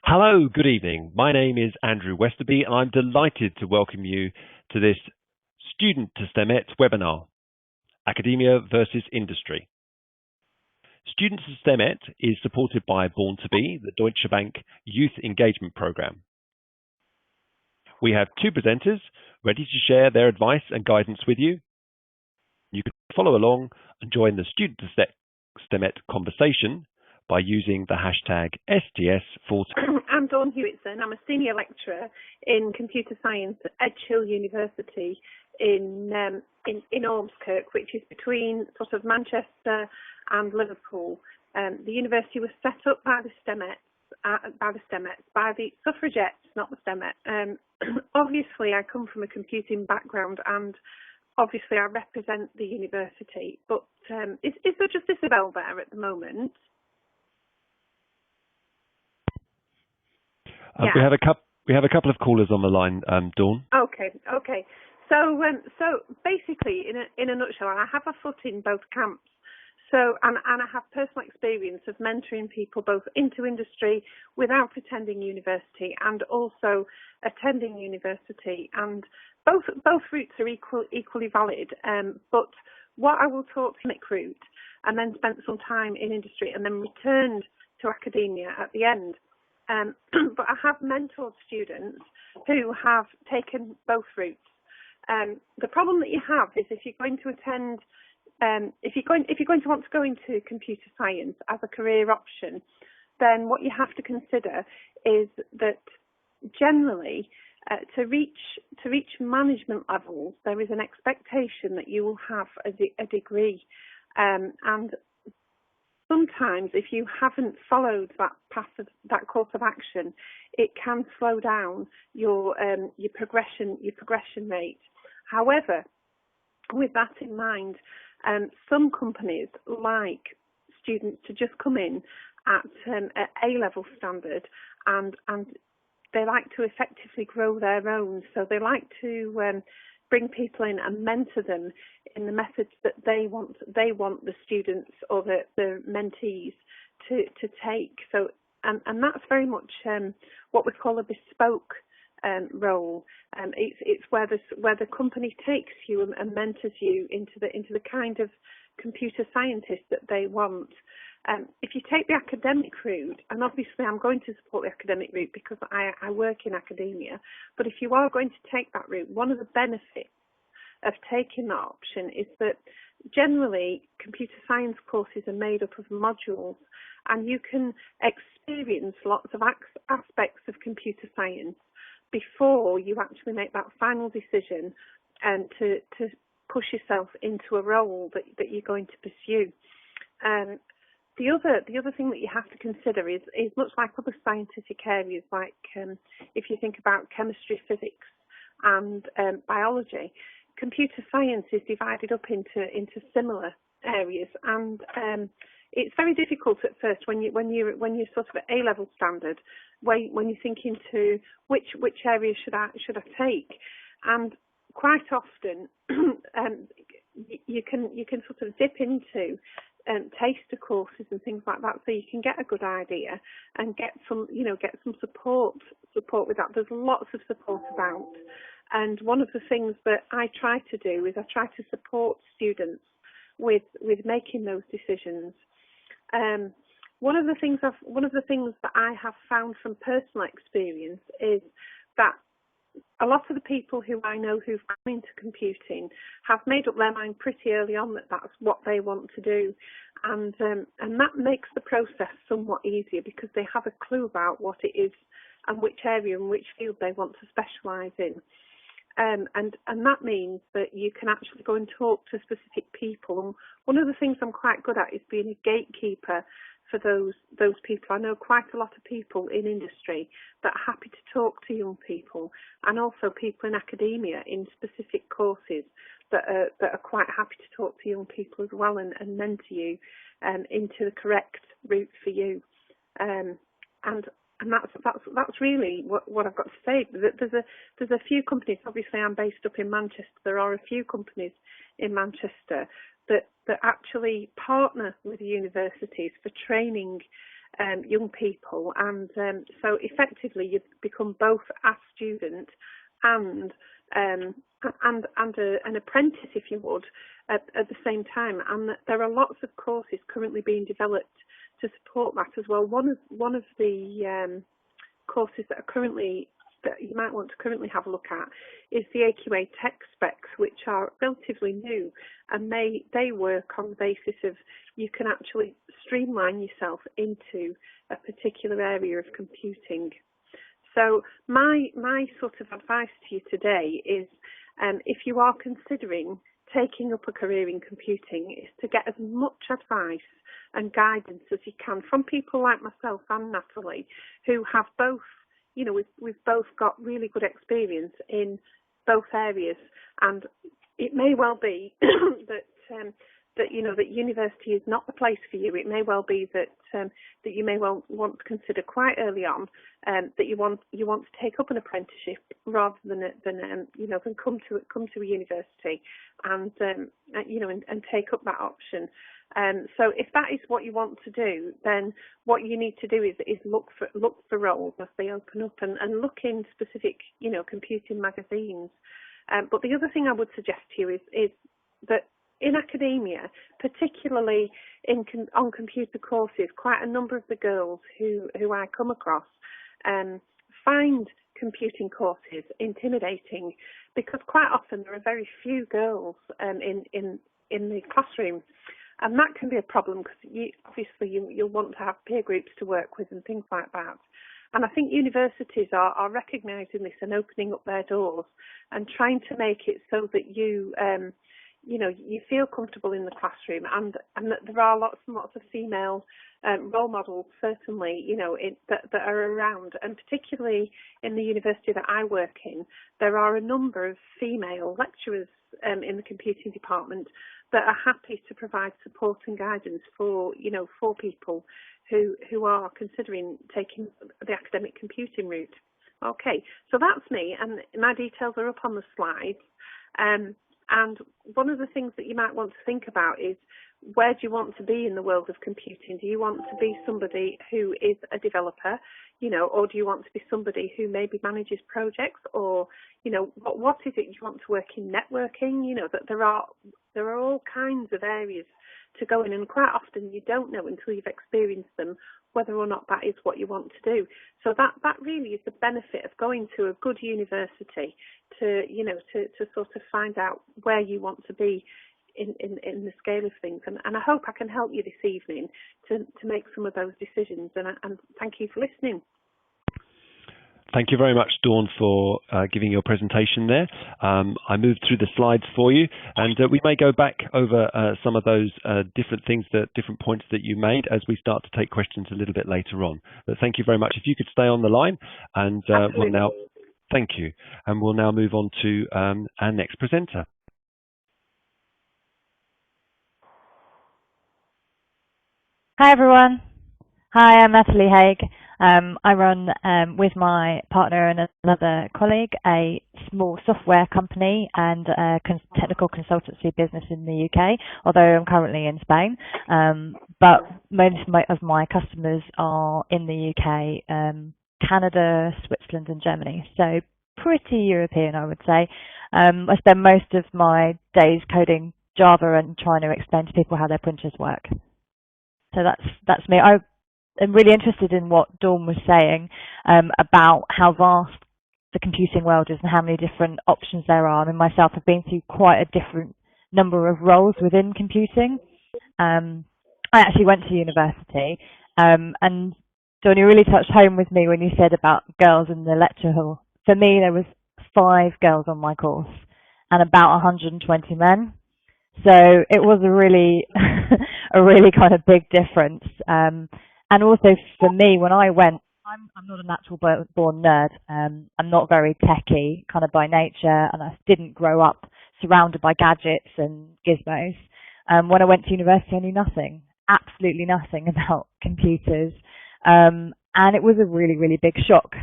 Hello, good evening. My name is Andrew Westoby, and I'm delighted to welcome you to this Student to Stemettes webinar, Academia versus Industry. Student to Stemettes is supported by Born to Be, the Deutsche Bank Youth Engagement Programme. We have two presenters ready to share their advice and guidance with you. You can follow along and join the Student to Stemette conversation by using the hashtag STS40. I'm Dawn Hewitson. I'm a senior lecturer in computer science at Edge Hill University in Ormskirk, which is between sort of Manchester and Liverpool. The university was set up by the Stemettes, by the suffragettes, not the Stemettes. Obviously, I come from a computing background, and obviously I represent the university. But is there just Isabel there at the moment? Yeah. We have a couple of callers on the line, Dawn. Okay. So basically, in a nutshell, I have a foot in both camps. So and I have personal experience of mentoring people both into industry without attending university and also attending university, and both routes are equally valid. But what I will talk to Nick route, and then spent some time in industry, and then returned to academia at the end. But I have mentored students who have taken both routes. The problem that you have is if you're going to attend, if you're going to want to go into computer science as a career option, then what you have to consider is that generally to reach management levels, there is an expectation that you will have a degree, and sometimes, if you haven't followed that course of action, it can slow down your progression rate. However, with that in mind, some companies like students to just come in at A-level standard, and they like to effectively grow their own. So they like to bring people in and mentor them in the methods that they want the students or the mentees to take. So and that's very much what we call a bespoke role. It's where the company takes you and mentors you into the kind of computer scientist that they want. If you take the academic route, and obviously I'm going to support the academic route because I work in academia, but if you are going to take that route, one of the benefits of taking that option is that generally computer science courses are made up of modules, and you can experience lots of aspects of computer science before you actually make that final decision and to push yourself into a role that you're going to pursue. The other thing that you have to consider is much like other scientific areas, like if you think about chemistry, physics, and biology, computer science is divided up into similar areas, and it's very difficult at first when you're sort of at A-level standard, when you're thinking to which area should I take, and quite often you can sort of dip into taster courses and things like that, so you can get a good idea and get some support with that. There's lots of support about, and one of the things that I try to do is I try to support students with making those decisions. One of the things that I have found from personal experience is that a lot of the people who I know who've come into computing have made up their mind pretty early on that that's what they want to do, and that makes the process somewhat easier because they have a clue about what it is and which area and which field they want to specialise in. And that means that you can actually go and talk to specific people. And one of the things I'm quite good at is being a gatekeeper for those people. I know quite a lot of people in industry that are happy to talk to young people, and also people in academia in specific courses that are quite happy to talk to young people as well and mentor you into the correct route for you. And that's really what I've got to say. There's a few companies. Obviously, I'm based up in Manchester. There are a few companies in Manchester that actually partner with universities for training young people, and so effectively you become both a student and an apprentice, if you would, at the same time. And there are lots of courses currently being developed to support that as well. One of the courses that you might want to currently have a look at is the AQA Tech Specs, which are relatively new, and they work on the basis of you can actually streamline yourself into a particular area of computing. So my sort of advice to you today is, if you are considering taking up a career in computing, is to get as much advice and guidance as you can from people like myself and Natalie, who have both, we've both got really good experience in both areas. And it may well be that university is not the place for you. It may well be that you may well want to consider quite early on that you want to take up an apprenticeship rather than come to a university and take up that option. So if that is what you want to do, then what you need to do is look for roles as they open up and look in specific computing magazines. But the other thing I would suggest to you is that in academia, particularly on computer courses, quite a number of the girls who I come across find computing courses intimidating, because quite often there are very few girls in the classroom, and that can be a problem because obviously you'll want to have peer groups to work with and things like that. And I think universities are recognising this and opening up their doors and trying to make it so that you feel comfortable in the classroom, and that there are lots and lots of female role models, certainly, that are around. And particularly in the university that I work in, there are a number of female lecturers in the computing department that are happy to provide support and guidance for people who are considering taking the academic computing route. Okay, so that's me, and my details are up on the slides. And one of the things that you might want to think about is, where do you want to be in the world of computing? Do you want to be somebody who is a developer, or do you want to be somebody who maybe manages projects, or, what is it you want to work in networking? That there are all kinds of areas to go in, and quite often you don't know until you've experienced them whether or not that is what you want to do. So that really is the benefit of going to a good university, to sort of find out where you want to be in the scale of things. And I hope I can help you this evening to make some of those decisions. And thank you for listening. Thank you very much, Dawn, for giving your presentation there. I moved through the slides for you, and we may go back over some of those different points that you made as we start to take questions a little bit later on. But thank you very much. If you could stay on the line, and thank you. And we'll now move on to our next presenter. Hi, everyone. Hi, I'm Natalie Haigh. I run, with my partner and another colleague, a small software company and a technical consultancy business in the UK, although I'm currently in Spain. But most of my customers are in the UK, Canada, Switzerland and Germany. So pretty European, I would say. I spend most of my days coding Java and trying to explain to people how their printers work. So that's me. I'm really interested in what Dawn was saying about how vast the computing world is and how many different options there are. I mean, myself, I've been through quite a different number of roles within computing. I actually went to university, and Dawn, you really touched home with me when you said about girls in the lecture hall. For me, there was 5 girls on my course and about 120 men. So it was a really kind of big difference. And also for me, when I went, I'm not a natural born nerd. I'm not very techy kind of by nature, and I didn't grow up surrounded by gadgets and gizmos. When I went to university, I knew nothing, absolutely nothing about computers. And it was a really, really big shock.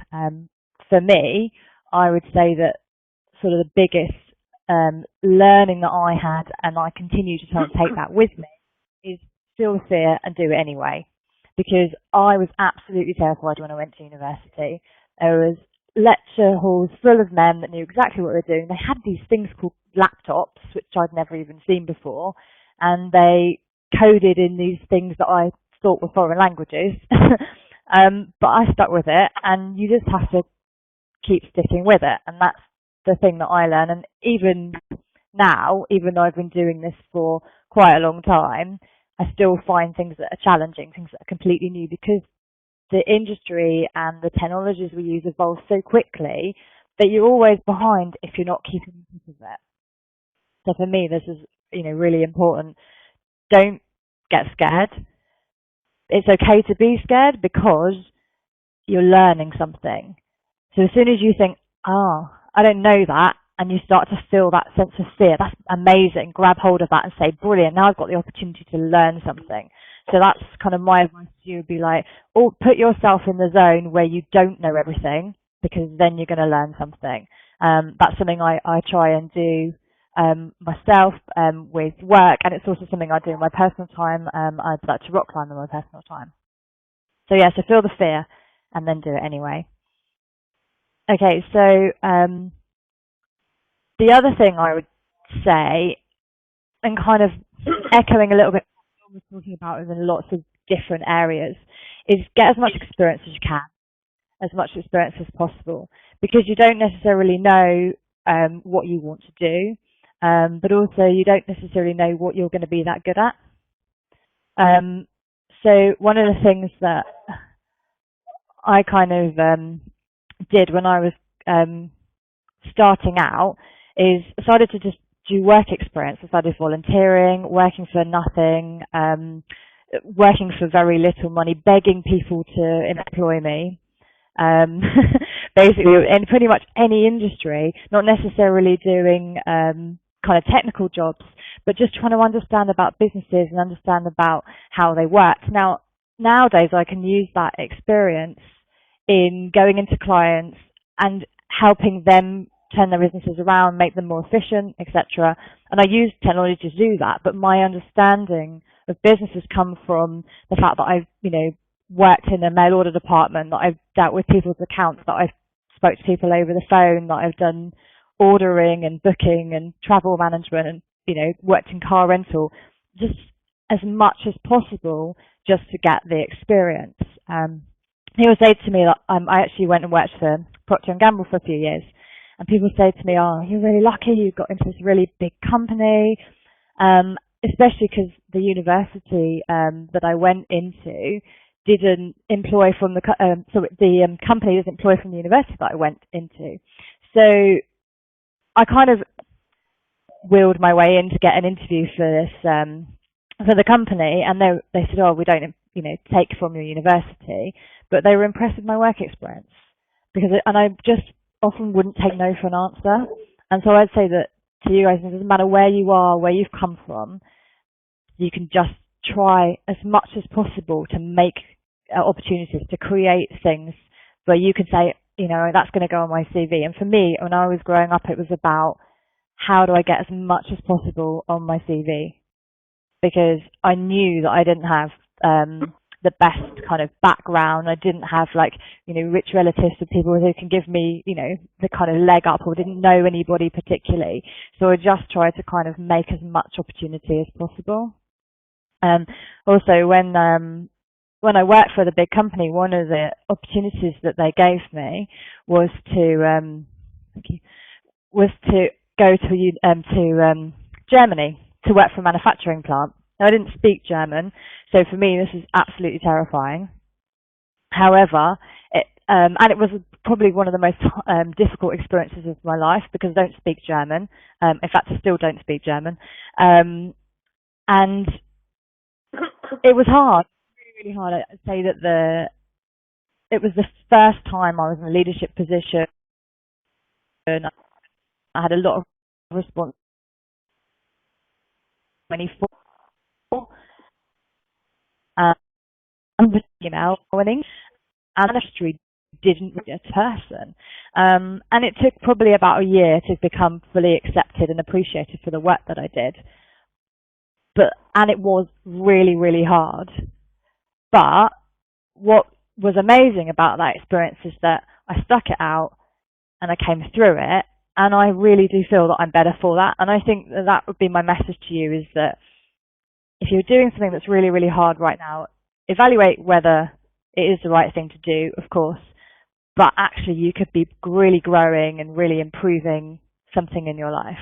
For me, I would say that sort of the biggest learning that I had, and I continue to try and take that with me, is feel the fear and do it anyway. because I was absolutely terrified when I went to university. There was lecture halls full of men that knew exactly what they were doing. They had these things called laptops, which I'd never even seen before, and they coded in these things that I thought were foreign languages. But I stuck with it, and you just have to keep sticking with it, and that's the thing that I learn. And even now, even though I've been doing this for quite a long time, I still find things that are challenging, things that are completely new, because the industry and the technologies we use evolve so quickly that you're always behind if you're not keeping up with it. So for me, this is, really important. Don't get scared. It's okay to be scared because you're learning something. So as soon as you think, I don't know that, and you start to feel that sense of fear, that's amazing. Grab hold of that and say, brilliant, now I've got the opportunity to learn something. So that's kind of my advice to you, would be like, put yourself in the zone where you don't know everything, because then you're going to learn something. That's something I try and do myself with work, and it's also something I do in my personal time. I'd like to rock climb in my personal time. So yeah, so feel the fear and then do it anyway. Okay, so the other thing I would say, and kind of echoing a little bit what we're talking about in lots of different areas, is get as much experience as you can, as much experience as possible, because you don't necessarily know what you want to do, but also you don't necessarily know what you're going to be that good at. So one of the things that I kind of did when I was starting out is I started to just do work experience. I started volunteering, working for nothing, working for very little money, begging people to employ me. Basically in pretty much any industry, not necessarily doing kind of technical jobs, but just trying to understand about businesses and understand about how they work. Now, nowadays I can use that experience in going into clients and helping them turn their businesses around, make them more efficient, etc. And I use technology to do that, but my understanding of businesses come from the fact that I've, worked in a mail order department, that I've dealt with people's accounts, that I've spoke to people over the phone, that I've done ordering and booking and travel management and, worked in car rental, just as much as possible just to get the experience. He would say to me that I actually went and worked for Procter & Gamble for a few years, and people say to me, you're really lucky you got into this really big company, especially because the university that I went into didn't employ from the company doesn't employ from the university that I went into. So I kind of wheeled my way in to get an interview for this for the company, and they said, we don't take from your university, but they were impressed with my work experience, and I just often wouldn't take no for an answer. And so I'd say that to you guys, it doesn't matter where you are, where you've come from, you can just try as much as possible to make opportunities, to create things where you can say, that's going to go on my CV. And for me, when I was growing up, it was about how do I get as much as possible on my CV, because I knew that I didn't have the best kind of background. I didn't have rich relatives or people who can give me, the kind of leg up, or didn't know anybody particularly. So I just tried to kind of make as much opportunity as possible. Also, when I worked for the big company, one of the opportunities that they gave me was to go to Germany to work for a manufacturing plant. Now, I didn't speak German, so for me this is absolutely terrifying. However, it was probably one of the most difficult experiences of my life, because I don't speak German. In fact, I still don't speak German, and it was hard, really, really hard. I'd say that it was the first time I was in a leadership position, and I had a lot of responsibility. 24. Winning, and the industry didn't reach a person. And it took probably about a year to become fully accepted and appreciated for the work that I did. And it was really, really hard. But what was amazing about that experience is that I stuck it out and I came through it, and I really do feel that I'm better for that. And I think that that would be my message to you, is that if you're doing something that's really, really hard right now, evaluate whether it is the right thing to do, of course, but actually you could be really growing and really improving something in your life.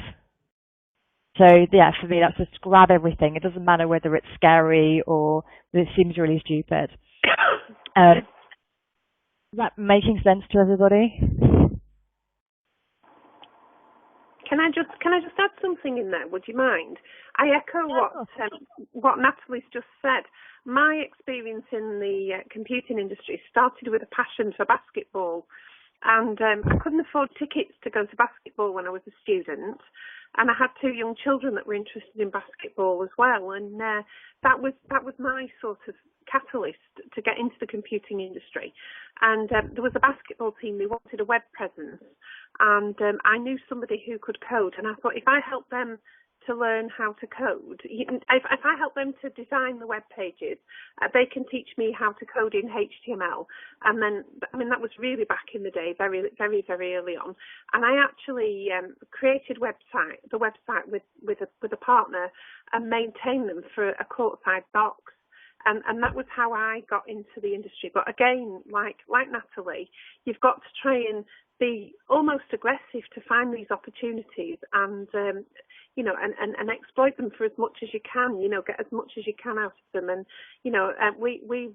So yeah, for me, that's just grab everything. It doesn't matter whether it's scary or it seems really stupid. Is that making sense to everybody? Can I just add something in there? Would you mind? I echo what Natalie's just said. My experience in the computing industry started with a passion for basketball, and I couldn't afford tickets to go to basketball when I was a student, and I had 2 young children that were interested in basketball as well, and that was my sort of catalyst to get into the computing industry. And there was a basketball team, they wanted a web presence, and I knew somebody who could code, and I thought, if I help them to learn how to code, if I help them to design the web pages, they can teach me how to code in HTML. And then, I mean, that was really back in the day, very, very, very early on. And I actually created the website with a partner and maintained them for a courtside box. And that was how I got into the industry. But again, like Natalie, you've got to try and be almost aggressive to find these opportunities, and and exploit them for as much as you can. Get as much as you can out of them. And we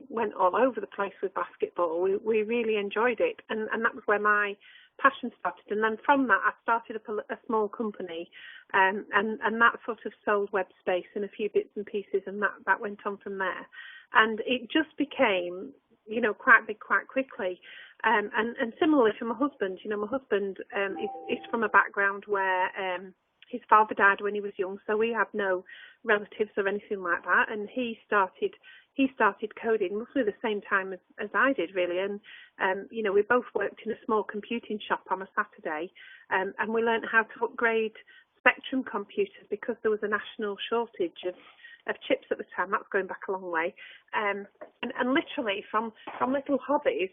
went all over the place with basketball. We really enjoyed it, and that was where my passion started. And then from that, I started up a small company, and that sort of sold web space and a few bits and pieces, and that went on from there. And it just became, quite big quite quickly. And similarly for my husband, my husband is from a background where his father died when he was young, so we have no relatives or anything like that. And he started coding roughly the same time as I did, really. And we both worked in a small computing shop on a Saturday, and we learned how to upgrade Spectrum computers because there was a national shortage of chips at the time. That's going back a long way. And literally from little hobbies,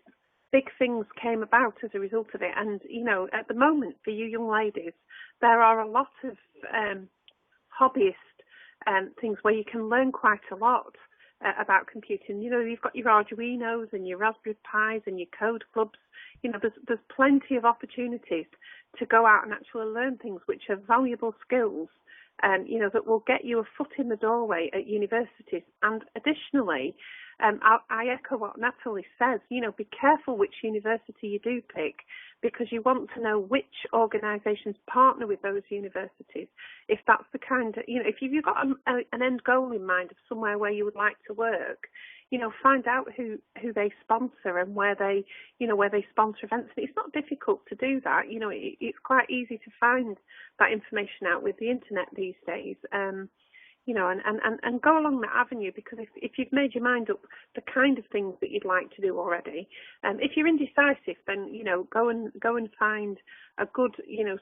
big things came about as a result of it. And, at the moment, for you young ladies, there are a lot of hobbyist things where you can learn quite a lot about computing. You've got your Arduinos and your Raspberry Pis and your code clubs. There's plenty of opportunities to go out and actually learn things which are valuable skills, that will get you a foot in the doorway at universities. And additionally, I echo what Natalie says, be careful which university you do pick, because you want to know which organisations partner with those universities. If that's the kind of, if you've got an end goal in mind of somewhere where you would like to work, find out who they sponsor and where they sponsor events. And it's not difficult to do that. It's quite easy to find that information out with the internet these days. And go along that avenue, because if you've made your mind up the kind of things that you'd like to do already, if you're indecisive, then go and find a good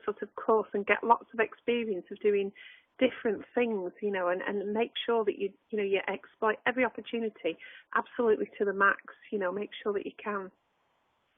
sort of course and get lots of experience of doing different things, and make sure that you exploit every opportunity absolutely to the max. Make sure that you can.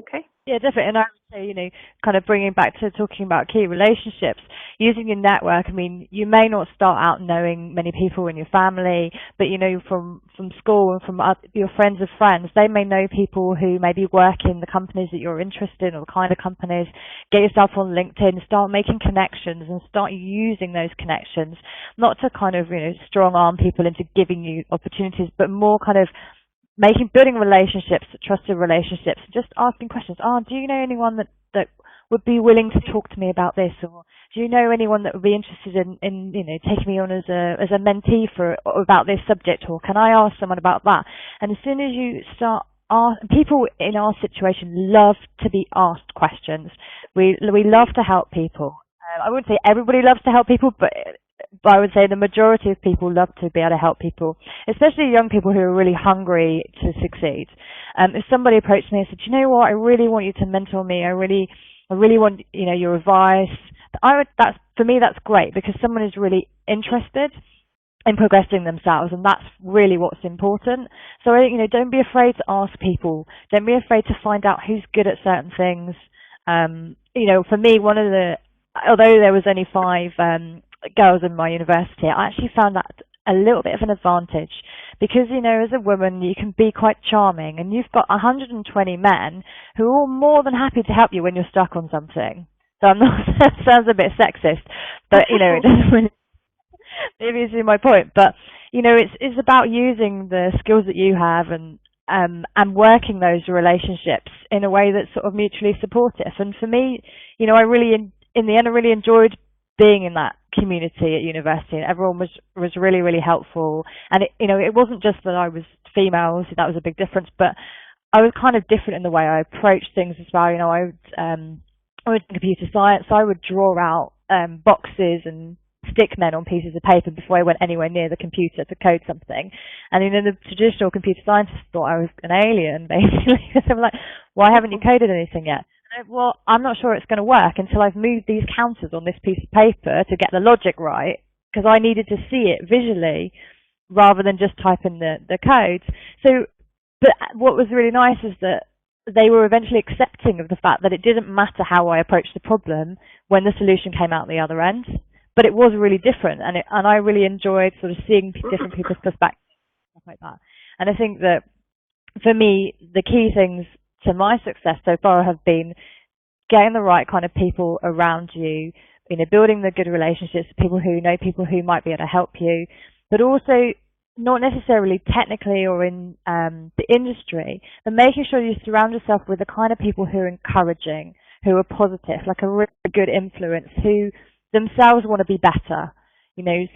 Okay. Yeah, definitely. And I would say, kind of bringing back to talking about key relationships, using your network. I mean, you may not start out knowing many people in your family, but, from school and from your friends of friends, they may know people who maybe work in the companies that you're interested in, or the kind of companies. Get yourself on LinkedIn, start making connections and start using those connections, not to kind of, strong arm people into giving you opportunities, but more kind of building relationships, trusted relationships, just asking questions. Do you know anyone that would be willing to talk to me about this? Or do you know anyone that would be interested in taking me on as a mentee about this subject? Or can I ask someone about that? And as soon as you start, people in our situation love to be asked questions. We love to help people. I wouldn't say everybody loves to help people, but I would say the majority of people love to be able to help people, especially young people who are really hungry to succeed. If somebody approached me and said, you know what, I really want you to mentor me, I really want, your advice, for me, that's great, because someone is really interested in progressing themselves, and that's really what's important. So I think, don't be afraid to ask people. Don't be afraid to find out who's good at certain things. For me, although there was only 5 girls in my university, I actually found that a little bit of an advantage because, as a woman, you can be quite charming, and you've got 120 men who are all more than happy to help you when you're stuck on something. So I'm not, that sounds a bit sexist, but, it doesn't really, maybe you see my point, but, it's about using the skills that you have and working those relationships in a way that's sort of mutually supportive. And for me, in the end, I really enjoyed being in that community at university, and everyone was really, really helpful. And it wasn't just that I was female, so that was a big difference, but I was kind of different in the way I approached things as well. I was in computer science, so I would draw out boxes and stick men on pieces of paper before I went anywhere near the computer to code something. And the traditional computer scientists thought I was an alien, basically. They were like, why haven't you coded anything yet? Well, I'm not sure it's going to work until I've moved these counters on this piece of paper to get the logic right, because I needed to see it visually rather than just type in the codes. So, but what was really nice is that they were eventually accepting of the fact that it didn't matter how I approached the problem when the solution came out the other end. But it was really different, and I really enjoyed sort of seeing different people's perspectives, stuff like that. And I think that for me, the key things to my success so far have been getting the right kind of people around you, building the good relationships with people who know people who might be able to help you, but also not necessarily technically or in the industry, but making sure you surround yourself with the kind of people who are encouraging, who are positive, like a really good influence, who themselves want to be better.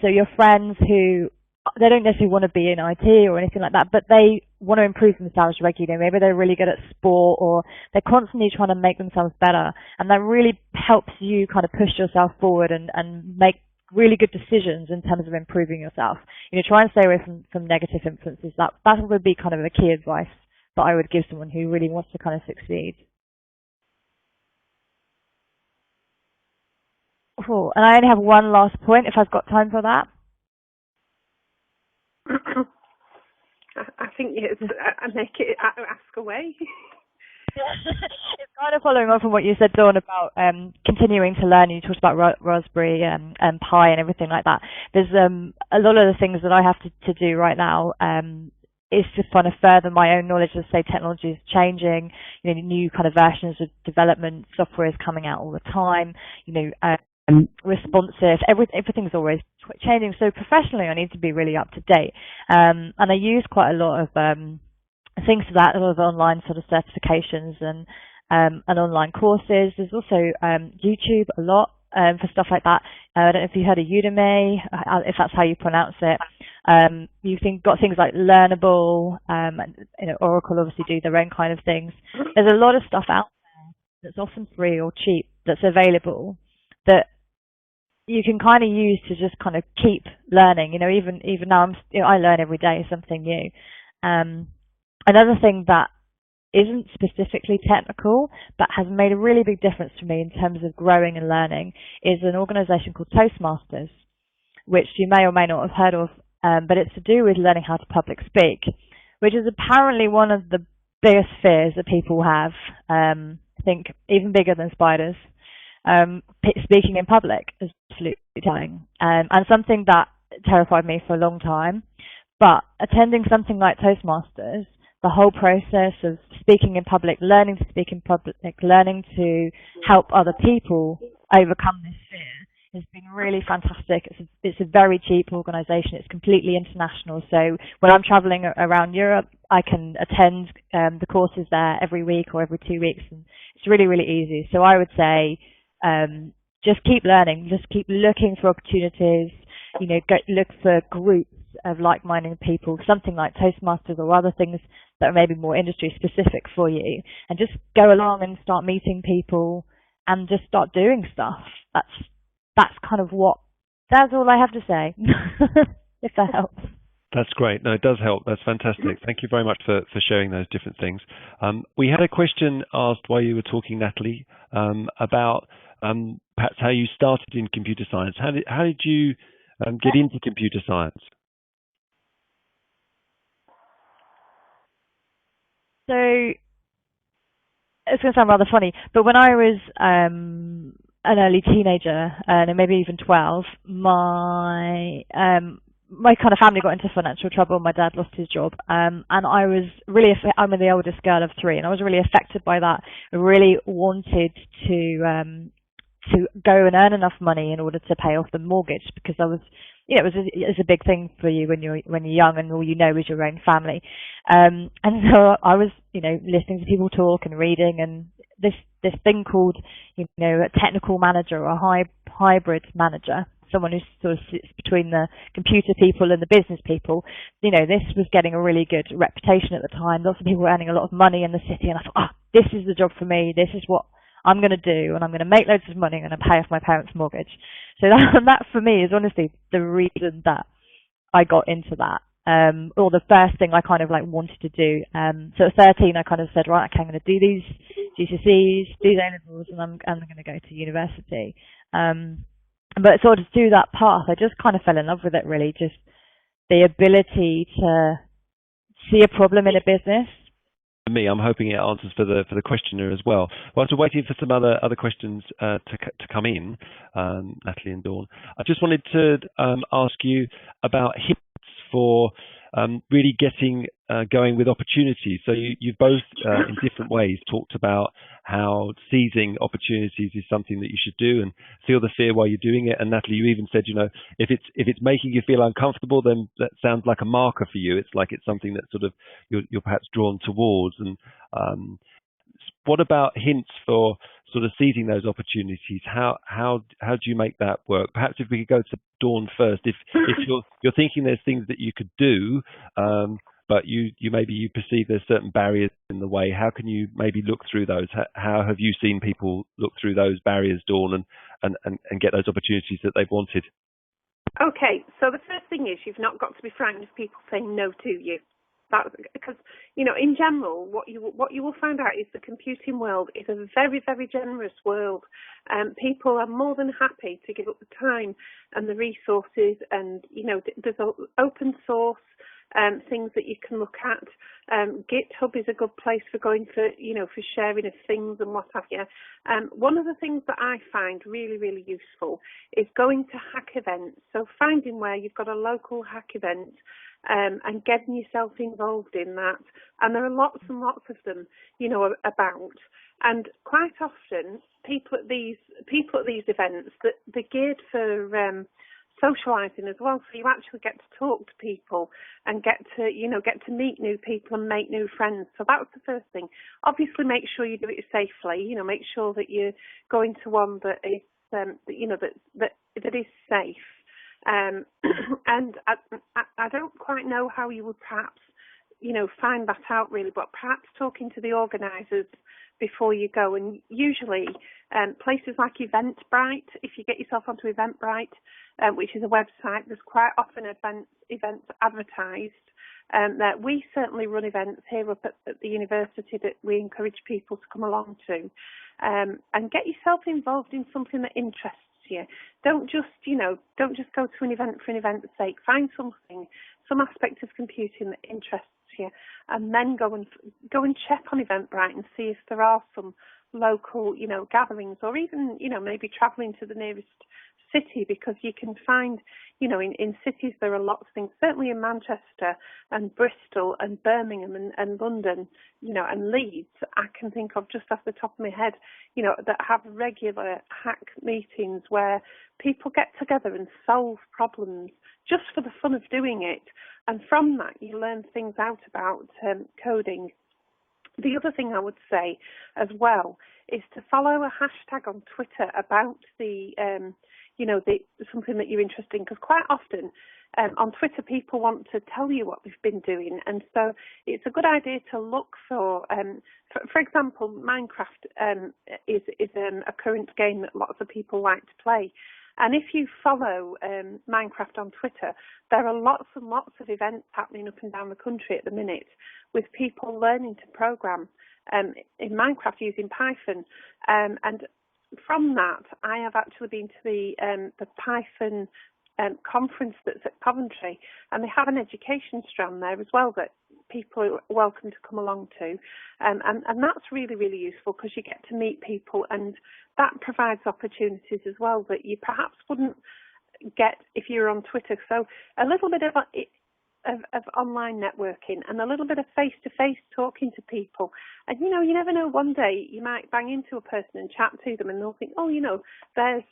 So your friends who, they don't necessarily want to be in IT or anything like that, but they want to improve themselves regularly. Maybe they're really good at sport, or they're constantly trying to make themselves better. And that really helps you kind of push yourself forward and make really good decisions in terms of improving yourself. Try and stay away from negative influences. That would be kind of the key advice that I would give someone who really wants to kind of succeed. Cool. And I only have one last point, if I've got time for that. I think I make it ask away. It's kind of following on from what you said, Dawn, about continuing to learn. You talked about Raspberry and Pi and everything like that. There's a lot of the things that I have to do right now is to kind of further my own knowledge. As say, technology is changing. New kind of versions of development software is coming out all the time. Responsive. Everything's always changing. So professionally, I need to be really up to date. And I use quite a lot of things for that, a lot of online sort of certifications and online courses. There's also YouTube a lot for stuff like that. I don't know if you heard of Udemy, if that's how you pronounce it. You've got things like Learnable, Oracle obviously do their own kind of things. There's a lot of stuff out there that's often free or cheap that's available that you can kind of use to just kind of keep learning. Even now I learn every day something new. Another thing that isn't specifically technical but has made a really big difference to me in terms of growing and learning is an organisation called Toastmasters, which you may or may not have heard of, but it's to do with learning how to public speak, which is apparently one of the biggest fears that people have. I think even bigger than spiders. Speaking in public is absolutely terrifying, and something that terrified me for a long time. But attending something like Toastmasters, the whole process of speaking in public, learning to speak in public, learning to help other people overcome this fear has been really fantastic. It's a very cheap organisation. It's completely international. So when I'm travelling around Europe, I can attend the courses there every week or every 2 weeks, and it's really, really easy. So I would say just keep learning, just keep looking for opportunities, go look for groups of like-minded people, something like Toastmasters or other things that are maybe more industry specific for you, and just go along and start meeting people and just start doing stuff. That's kind of that's all I have to say, if that helps. That's great. No, it does help. That's fantastic. Thank you very much for sharing those different things. We had a question asked while you were talking, Natalie, about perhaps how you started in computer science. How did you get into computer science? So it's going to sound rather funny, but when I was an early teenager, and maybe even 12, my kind of family got into financial trouble. My dad lost his job, and I was really, I'm the oldest girl of three, and I was really affected by that. I really wanted to go and earn enough money in order to pay off the mortgage, because I was, you know, it's a big thing for you when you're young and all you know is your own family. And so I was, you know, listening to people talk and reading, and this thing called, you know, a technical manager or a hybrid manager, someone who sort of sits between the computer people and the business people. You know, this was getting a really good reputation at the time. Lots of people were earning a lot of money in the city, and I thought, this is the job for me. This is what I'm going to do, and I'm going to make loads of money. I'm going to pay off my parents' mortgage. So that for me is honestly the reason that I got into that. Or the first thing I kind of like wanted to do. So at 13, I kind of said, right, okay, I'm going to do these GCSEs, these A-levels, and I'm going to go to university. But sort of through that path, I just kind of fell in love with it, really. Just the ability to see a problem in a business. For me, I'm hoping it answers for the questioner as well. Whilst we're waiting for some other questions to come in, Natalie and Dawn, I just wanted to ask you about hints for really getting going with opportunities. So you've both in different ways talked about how seizing opportunities is something that you should do and feel the fear while you're doing it. And Natalie, you even said, you know, if it's making you feel uncomfortable, then that sounds like a marker for you. It's like it's something that sort of you're perhaps drawn towards. And what about hints for sort of seizing those opportunities? How do you make that work? Perhaps if we could go to Dawn first. If you're thinking there's things that you could do, but you perceive there's certain barriers in the way, how can you maybe look through those? How have you seen people look through those barriers, Dawn, and get those opportunities that they've wanted? Okay, so the first thing is you've not got to be frightened of people saying no to you. That, because, you know, in general, what you will find out is the computing world is a very, very generous world. People are more than happy to give up the time and the resources, and, you know, there's open source things that you can look at. GitHub is a good place for going for, you know, for sharing of things and what have you. One of the things that I find really, really useful is going to hack events. So finding where you've got a local hack event, and getting yourself involved in that. And there are lots and lots of them, you know, about. And quite often, people at these events, that they're geared for socialising as well. So you actually get to talk to people and get to meet new people and make new friends. So that's the first thing. Obviously, make sure you do it safely. You know, make sure that you're going to one that is, that is safe. And I don't quite know how you would perhaps, you know, find that out really, but perhaps talking to the organisers before you go. And usually places like Eventbrite, if you get yourself onto Eventbrite, which is a website, there's quite often events advertised. That we certainly run events here up at the university that we encourage people to come along to, and get yourself involved in something that interests you. Don't just go to an event for an event's sake. Find something, some aspect of computing that interests you, and then go and check on Eventbrite and see if there are some local, you know, gatherings, or even, you know, maybe travelling to the nearest city, because you can find, you know, in cities there are lots of things, certainly in Manchester and Bristol and Birmingham and London, you know, and Leeds, I can think of just off the top of my head, you know, that have regular hack meetings where people get together and solve problems just for the fun of doing it. And from that you learn things out about coding. The other thing I would say as well is to follow a hashtag on Twitter about something that you're interested in, because quite often on Twitter people want to tell you what they've been doing, and so it's a good idea to look for example, Minecraft is a current game that lots of people like to play. And if you follow Minecraft on Twitter, there are lots and lots of events happening up and down the country at the minute with people learning to program in Minecraft using Python. And from that, I have actually been to the Python conference that's at Coventry, and they have an education strand there as well that people are welcome to come along to. And that's really, really useful because you get to meet people, and that provides opportunities as well that you perhaps wouldn't get if you were on Twitter. So a little bit of online networking and a little bit of face-to-face talking to people. And, you never know, one day you might bang into a person and chat to them and they'll think, oh, there's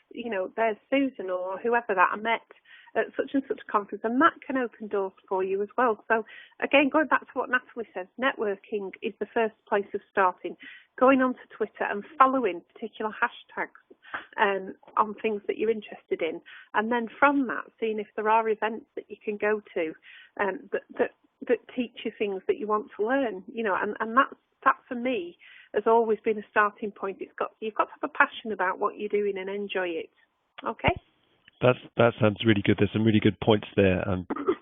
Susan or whoever that I met at such and such conference, and that can open doors for you as well. So again, going back to what Natalie says, networking is the first place of starting. Going onto Twitter and following particular hashtags on things that you're interested in, and then from that, seeing if there are events that you can go to that teach you things that you want to learn. And that for me has always been a starting point. You've got to have a passion about what you're doing and enjoy it. Okay. That sounds really good. There's some really good points there,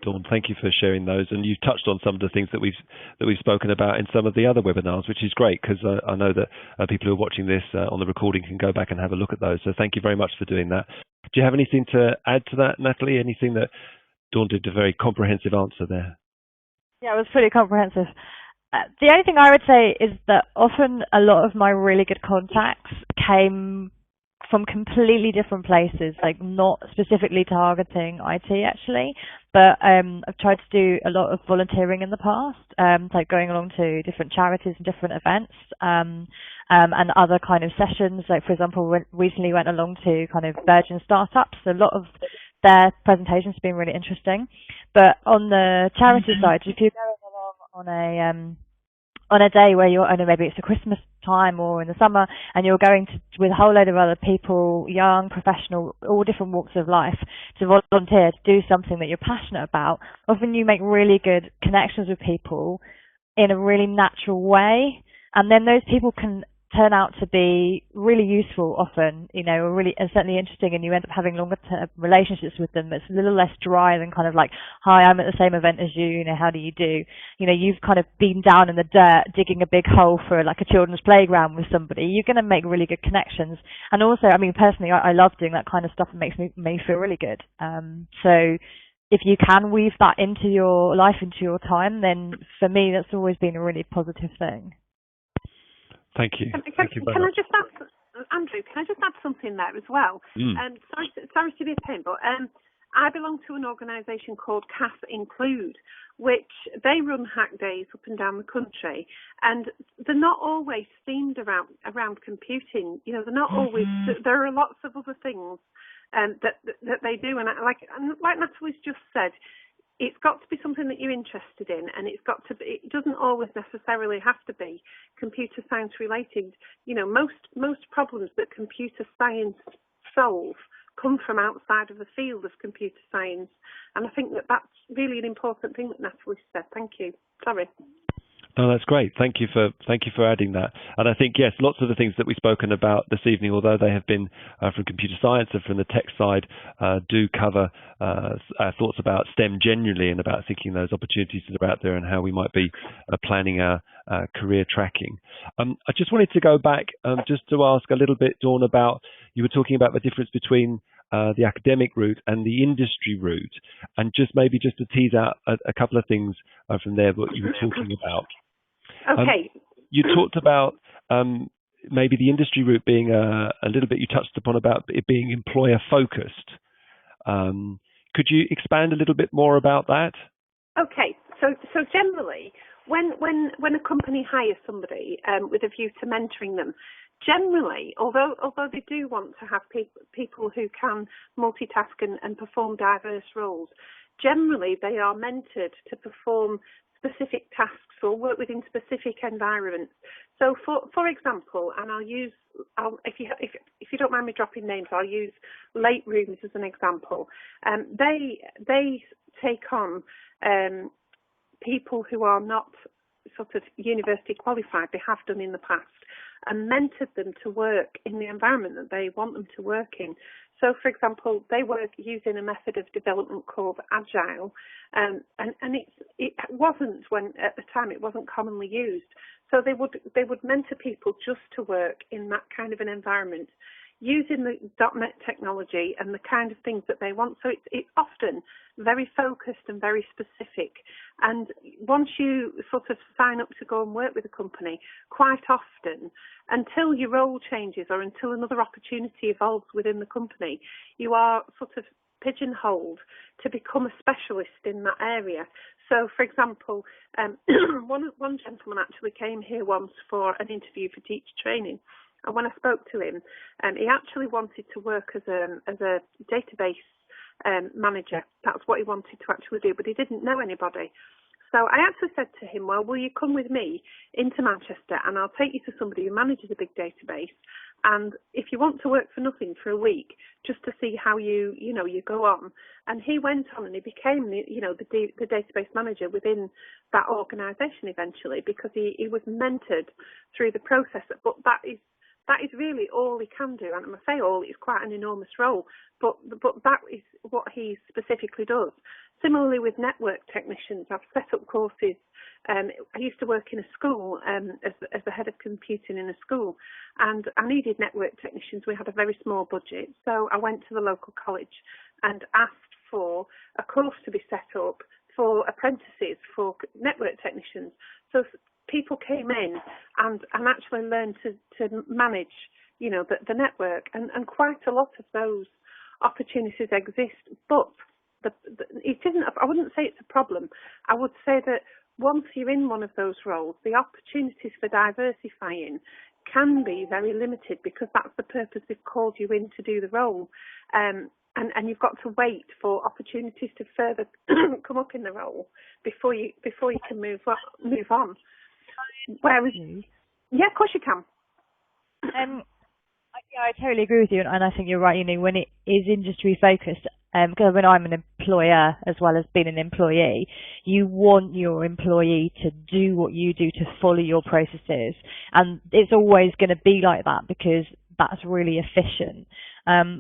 Dawn. Thank you for sharing those. And you've touched on some of the things that we've spoken about in some of the other webinars, which is great because I know that people who are watching this on the recording can go back and have a look at those. So thank you very much for doing that. Do you have anything to add to that, Natalie? Anything that Dawn did a very comprehensive answer there? Yeah, it was pretty comprehensive. The only thing I would say is that often a lot of my really good contacts came from completely different places, like not specifically targeting IT actually, but I've tried to do a lot of volunteering in the past, like going along to different charities and different events, and other kind of sessions. Like for example, recently went along to kind of Virgin Startups. So a lot of their presentations have been really interesting. But on the charity side, if you're going along on a day where I know maybe it's a Christmas time or in the summer, and you're going with a whole load of other people, young, professional, all different walks of life, to volunteer to do something that you're passionate about, often you make really good connections with people in a really natural way, and then those people can turn out to be really useful often, or really and certainly interesting, and you end up having longer term relationships with them. It's a little less dry than kind of like, hi, I'm at the same event as you, how do you do? You've kind of been down in the dirt digging a big hole for like a children's playground with somebody. You're going to make really good connections. And also, I mean, personally, I love doing that kind of stuff. It makes me feel really good. So if you can weave that into your life, into your time, then for me, that's always been a really positive thing. Thank you. Can I just add, Andrew? Can I just add something there as well? Sorry to be a pain, but I belong to an organisation called CAS Include, which they run hack days up and down the country, and they're not always themed around computing. They're not always. There are lots of other things that they do, and like Natalie's just said, it's got to be something that you're interested in, and it doesn't always necessarily have to be computer science related. Most problems that computer science solve come from outside of the field of computer science, and I think that that's really an important thing that Natalie said. Thank you. Sorry. No, that's great. Thank you for adding that. And I think, yes, lots of the things that we've spoken about this evening, although they have been from computer science and from the tech side, do cover our thoughts about STEM generally and about thinking those opportunities that are out there and how we might be planning our career tracking. I just wanted to go back just to ask a little bit, Dawn, about, you were talking about the difference between the academic route and the industry route, and just to tease out a couple of things from there, what you were talking about. Okay. You talked about maybe the industry route being a little bit, you touched upon about it being employer focused. Could you expand a little bit more about that? Okay. So generally, when a company hires somebody with a view to mentoring them, generally, although they do want to have people who can multitask and perform diverse roles, generally they are mentored to perform specific tasks or work within specific environments. So, for example, and if you don't mind me dropping names, I'll use late rooms as an example. They take on people who are not sort of university qualified. They have done in the past, and mentored them to work in the environment that they want them to work in. So, for example, they work using a method of development called Agile, and it wasn't, when at the time it wasn't commonly used. So they would mentor people just to work in that kind of an environment. using the .NET technology and the kind of things that they want. So it's often very focused and very specific. And once you sort of sign up to go and work with a company, quite often, until your role changes or until another opportunity evolves within the company, you are sort of pigeonholed to become a specialist in that area. So, for example, one gentleman actually came here once for an interview for teacher training, and when I spoke to him, he actually wanted to work as a database manager. That's what he wanted to actually do, but he didn't know anybody. So I actually said to him, well, will you come with me into Manchester and I'll take you to somebody who manages a big database, and if you want to work for nothing for a week, just to see how you go on. And he went on and he became the database manager within that organisation eventually, because he was mentored through the process. But that is really all he can do. And I say all, it's quite an enormous role, but that is what he specifically does. Similarly with network technicians, I've set up courses. I used to work in a school as the head of computing in a school, and I needed network technicians. We had a very small budget, so I went to the local college and asked for a course to be set up for apprentices for network technicians. So people came in and actually learned to manage, the network, and quite a lot of those opportunities exist. But it isn't. I wouldn't say it's a problem. I would say that once you're in one of those roles, the opportunities for diversifying can be very limited, because that's the purpose they've called you in to do the role. And you've got to wait for opportunities to further come up in the role before you can move on. Whereas, yeah, of course you can. I totally agree with you, and I think you're right. When it is industry focused, because when I'm an employer as well as being an employee, you want your employee to do what you do, to follow your processes, and it's always going to be like that because that's really efficient.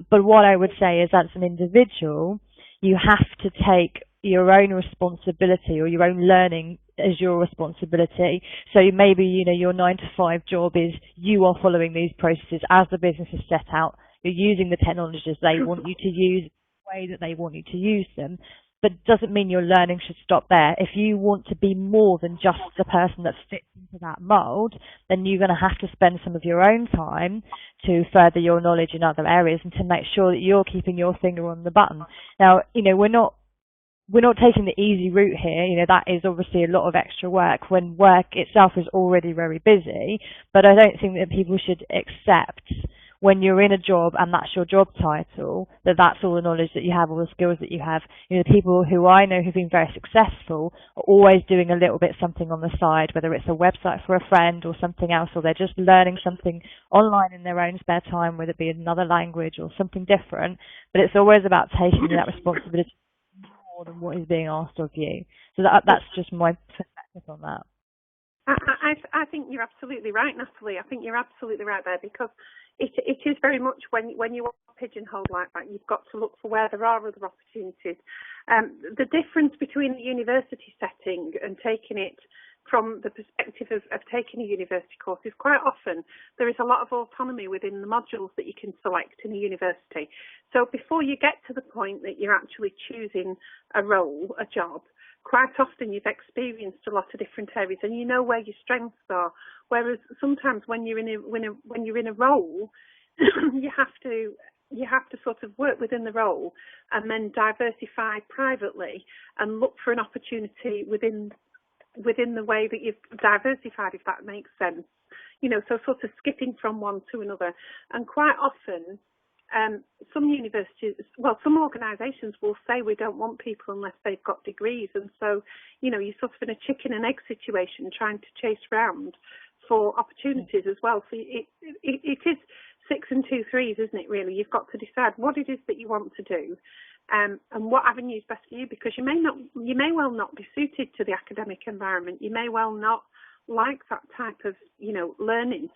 But what I would say is, as an individual, you have to take your own responsibility or your own learning as your responsibility. So maybe, your 9 to 5 job is you are following these processes as the business is set out. You're using the technologies they want you to use, the way that they want you to use them. But it doesn't mean your learning should stop there. If you want to be more than just the person that fits into that mold, then you're going to have to spend some of your own time to further your knowledge in other areas and to make sure that you're keeping your finger on the button. Now, we're not taking the easy route here. That is obviously a lot of extra work when work itself is already very busy. But I don't think that people should accept, when you're in a job and that's your job title, that that's all the knowledge that you have, all the skills that you have. The people who I know who've been very successful are always doing a little bit something on the side, whether it's a website for a friend or something else, or they're just learning something online in their own spare time, whether it be another language or something different. But it's always about taking that responsibility more than what is being asked of you. So that's just my perspective on that. I think you're absolutely right, Natalie. I think you're absolutely right there, because it is very much when you are pigeonholed like that, you've got to look for where there are other opportunities. The difference between the university setting and taking it from the perspective of taking a university course is quite often there is a lot of autonomy within the modules that you can select in a university. So before you get to the point that you're actually choosing a role, a job, quite often you've experienced a lot of different areas and you know where your strengths are. Whereas sometimes when you're in a role, you have to sort of work within the role and then diversify privately and look for an opportunity within the way that you've diversified, if that makes sense. So sort of skipping from one to another. And quite often, some organisations will say we don't want people unless they've got degrees. And so, you're sort of in a chicken and egg situation trying to chase round for opportunities as well. So it is 6 and 2 3s, isn't it, really? You've got to decide what it is that you want to do. And what avenue is best for you, because you may well not be suited to the academic environment. You may well not like that type of, learning,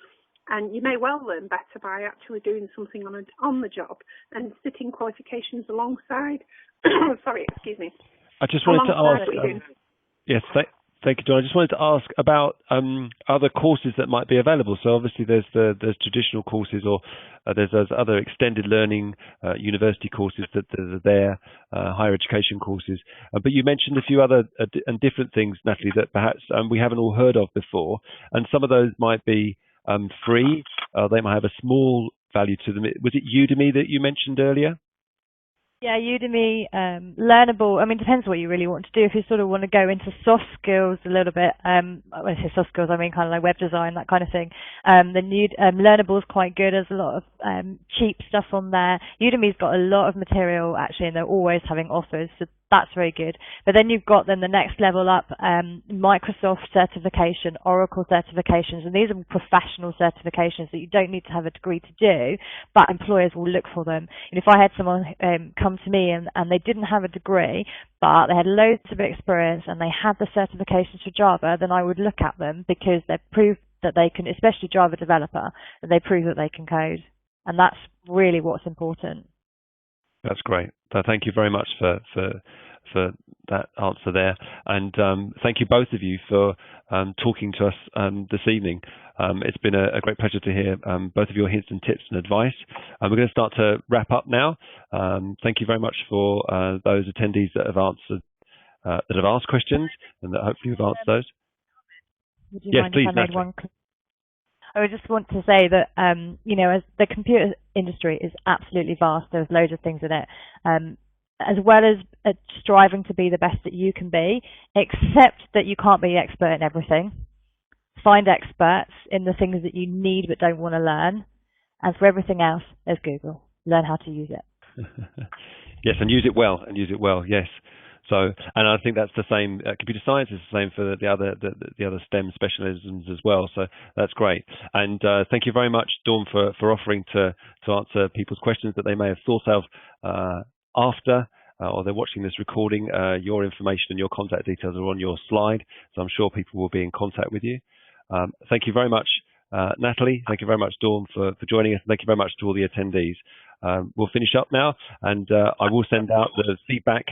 and you may well learn better by actually doing something on the job and sitting qualifications alongside. Sorry, excuse me. I just wanted to ask. Yes, Thank you, John. I just wanted to ask about other courses that might be available. So obviously there's traditional courses, or there's those other extended learning university courses that are there, higher education courses. But you mentioned a few other and different things, Natalie, that perhaps we haven't all heard of before. And some of those might be free. They might have a small value to them. Was it Udemy that you mentioned earlier? Yeah, Udemy, learnable. I mean, depends what you really want to do. If you sort of want to go into soft skills a little bit, when I say soft skills, I mean kind of like web design, that kind of thing. Then Learnable is quite good. There's a lot of cheap stuff on there. Udemy's got a lot of material actually, and they're always having offers, so that's very good. But then you've got then the next level up, Microsoft certification, Oracle certifications, and these are professional certifications that you don't need to have a degree to do, but employers will look for them. And if I had someone come to me and they didn't have a degree, but they had loads of experience and they had the certifications for Java, then I would look at them because they've proved that they can, especially Java developer, that they prove that they can code. And that's really what's important. That's great. Thank you very much for that answer there, and thank you both of you for talking to us this evening. It's been a great pleasure to hear both of your hints and tips and advice. We're going to start to wrap up now. Thank you very much for those attendees that have answered, that have asked questions, and that hopefully you've answered those. Would you yes, mind please, if I made Natalie. one? I would just want to say that, as the computer industry is absolutely vast, there's loads of things in it, as well as striving to be the best that you can be, accept that you can't be expert in everything. Find experts in the things that you need but don't want to learn. And for everything else, there's Google. Learn how to use it. Yes, and use it well, yes. So, and I think that's the same. Computer science is the same for the other STEM specialisms as well. So that's great. And thank you very much, Dawn, for offering to answer people's questions that they may have thought of after or they're watching this recording. Your information and your contact details are on your slide, so I'm sure people will be in contact with you. Thank you very much, Natalie. Thank you very much, Dawn, for joining us. Thank you very much to all the attendees. We'll finish up now, and I will send out the feedback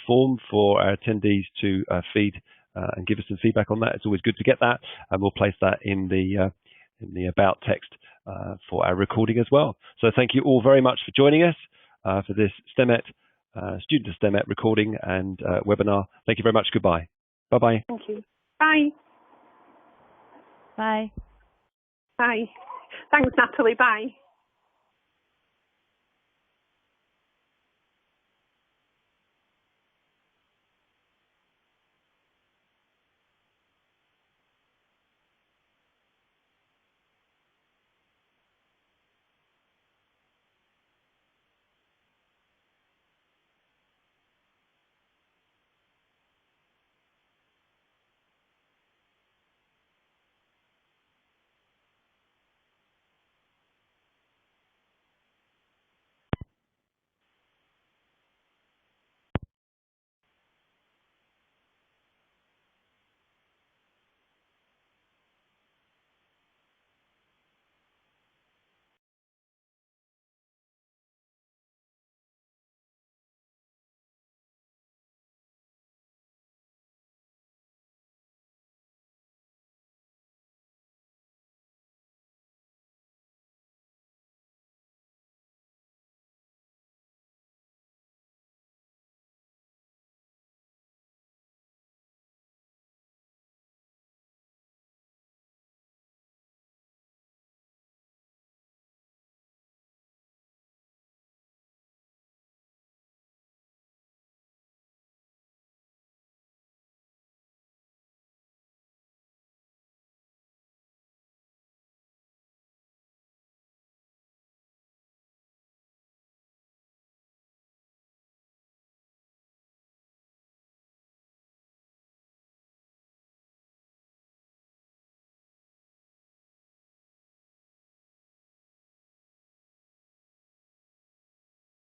form for our attendees to feed and give us some feedback on that. It's always good to get that, and we'll place that in the about text for our recording as well. So thank you all very much for joining us for this Stemette Student of Stemette recording and webinar. Thank you very much. Goodbye. Bye-bye. Thank you. Bye. Bye. Bye. Thanks, Natalie. Bye.